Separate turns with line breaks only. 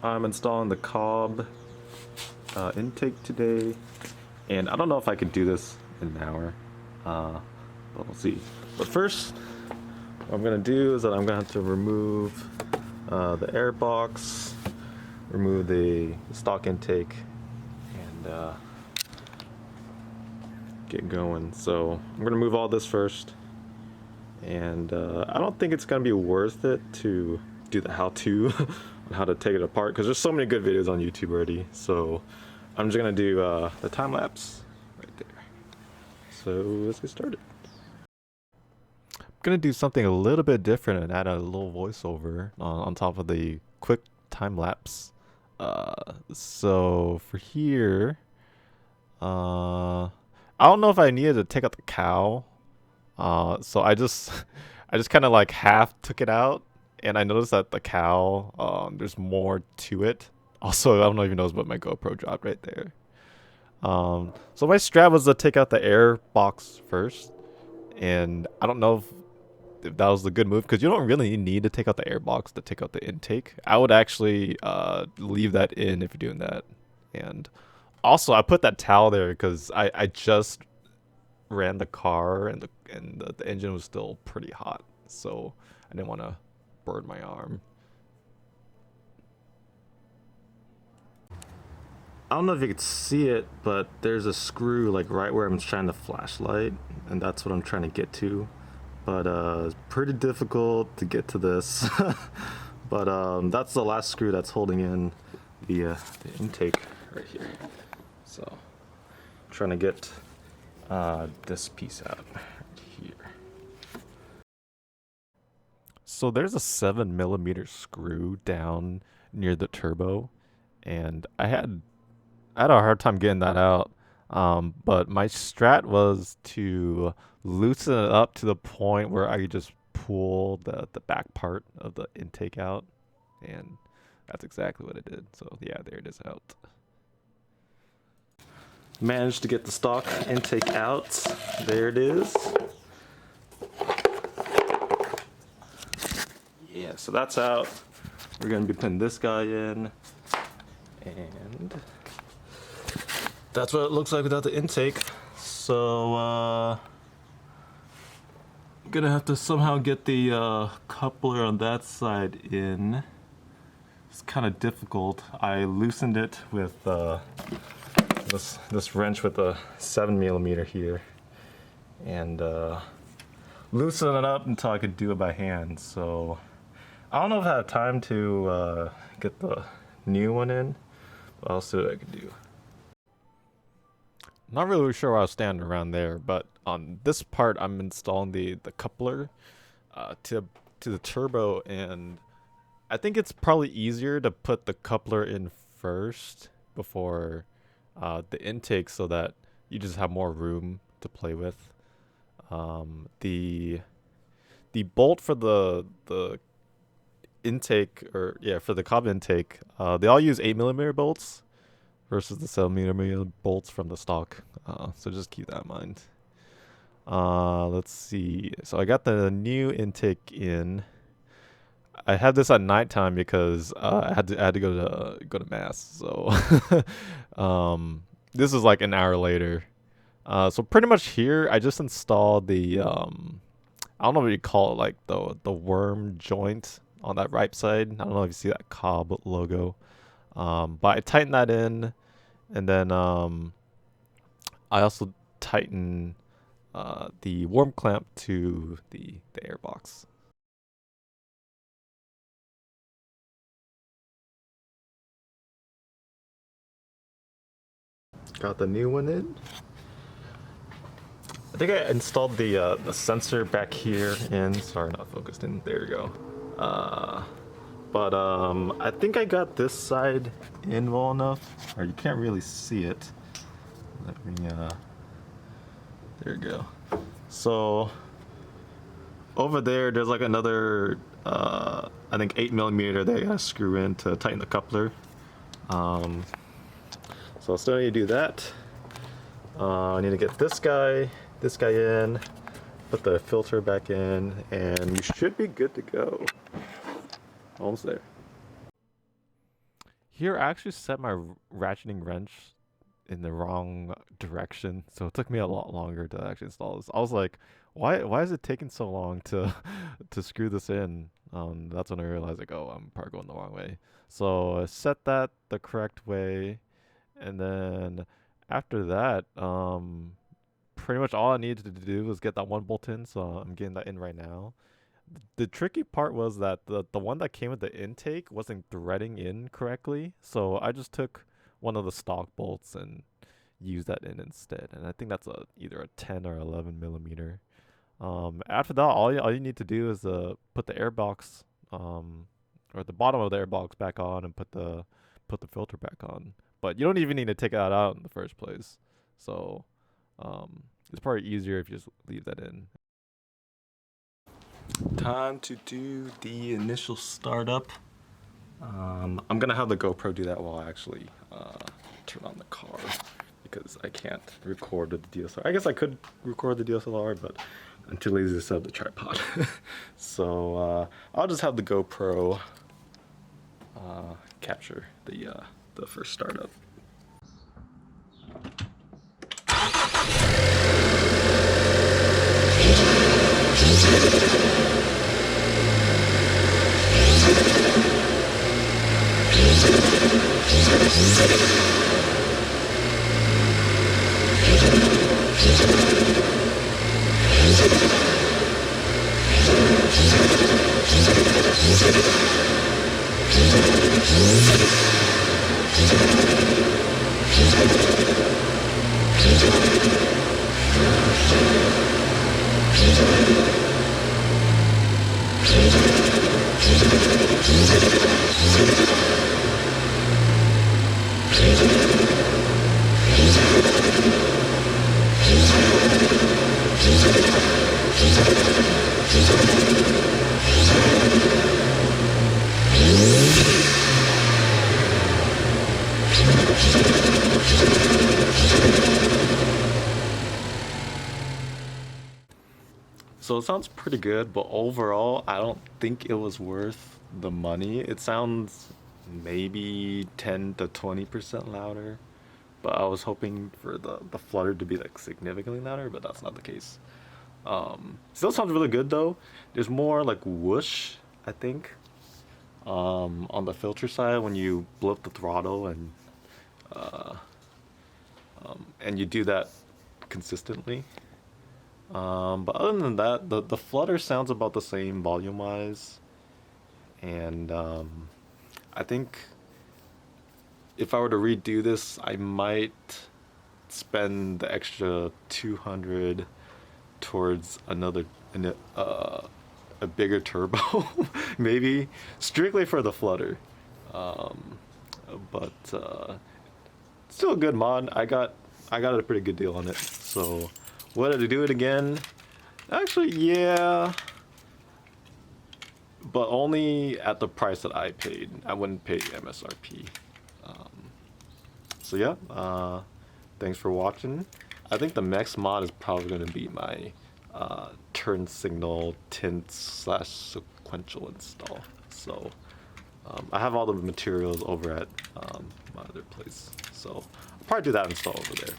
I'm installing the Cobb intake today, and I don't know if I can do this in an hour, but we'll see. But first, what I'm gonna do is that I'm gonna have to remove the air box, remove the stock intake, and get going. So I'm gonna move all this first, and I don't think it's gonna be worth it to do the how-to on how to take it apart because there's so many good videos on YouTube already. So I'm just gonna do the time lapse right there. So let's get started. I'm gonna do something a little bit different and add a little voiceover on top of the quick time lapse. So for here, I don't know if I needed to take out the cow. So I just kind of like half took it out, and I noticed that the cow, there's more to it. Also, I don't even know what my GoPro dropped right there. So my strat was to take out the air box first, and I don't know if that was the good move because you don't really need to take out the air box to take out the intake. I would actually leave that in if you're doing that. And also, I put that towel there because I just ran the car and the engine was still pretty hot, so I didn't want to burn my arm. I don't know if you could see it, but there's a screw like right where I'm trying to flashlight, and that's what I'm trying to get to. But it's pretty difficult to get to this. But that's the last screw that's holding in the intake right here. So I'm trying to get this piece out here. So there's a 7mm screw down near the turbo, and I had a hard time getting that out. But my strat was to loosen it up to the point where I could just pull the back part of the intake out, and that's exactly what I did. So yeah, there it is out. Managed to get the stock intake out. There it is. Yeah, so that's out. We're gonna be putting this guy in, and that's what it looks like without the intake. So I'm gonna have to somehow get the coupler on that side in. It's kind of difficult. I loosened it with this wrench with a 7mm here, and loosen it up until I could do it by hand. So I don't know if I have time to get the new one in, but I'll see what I can do. Not really sure where I was standing around there, but on this part I'm installing the coupler to the turbo, and I think it's probably easier to put the coupler in first before the intake so that you just have more room to play with. The bolt for the intake, or yeah, for the Cobb intake, they all use 8mm bolts versus the 7mm bolts from the stock. So just keep that in mind. Let's see. So I got the new intake in. I had this at nighttime because I had to go to mass. So this is like an hour later. So pretty much here I just installed the I don't know what you call it, like the worm joint on that right side. I don't know if you see that Cobb logo. But I tightened that in, and then I also tighten the worm clamp to the air box. Got the new one in. I think I installed the sensor back here in. Sorry, not focused in. There you go. But I think I got this side in well enough, or you can't really see it. Let me there you go. So over there's like another I think 8mm that I gotta screw in to tighten the coupler. So I still need to do that. I need to get this guy in, put the filter back in, and you should be good to go. Almost there. Here, I actually set my ratcheting wrench in the wrong direction, so it took me a lot longer to actually install this. I was like, why is it taking so long to to screw this in? That's when I realized like, oh, I'm probably going the wrong way. So I set that the correct way, and then after that, pretty much all I needed to do was get that one bolt in. So I'm getting that in right now. The tricky part was that the one that came with the intake wasn't threading in correctly, so I just took one of the stock bolts and used that in instead. And I think that's either a 10 or 11 millimeter. After that, all you need to do is put the air box or the bottom of the air box back on and put the filter back on. But you don't even need to take that out in the first place. So it's probably easier if you just leave that in. Time to do the initial startup. I'm gonna have the GoPro do that while I actually turn on the car because I can't record with the DSLR. I guess I could record the DSLR, but I'm too lazy to set up the tripod. So I'll just have the GoPro capture the first startup. So it sounds pretty good, but overall, I don't think it was worth the money. It sounds maybe 10 to 20% louder, but I was hoping for the flutter to be like significantly louder, but that's not the case. Still sounds really good though. There's more like whoosh, I think, on the filter side when you blow up the throttle uh, and you do that consistently. But other than that, the flutter sounds about the same volume wise, and I think if I were to redo this, I might spend the extra 200 towards a bigger turbo, maybe strictly for the flutter. Um, but still a good mod. I got a pretty good deal on it. So would I do it again? Actually, yeah, but only at the price that I paid. I wouldn't pay MSRP. Um, so yeah, thanks for watching. I think the next mod is probably going to be my turn signal tint / sequential install. So I have all the materials over at my other place. So I'll probably do that install over there.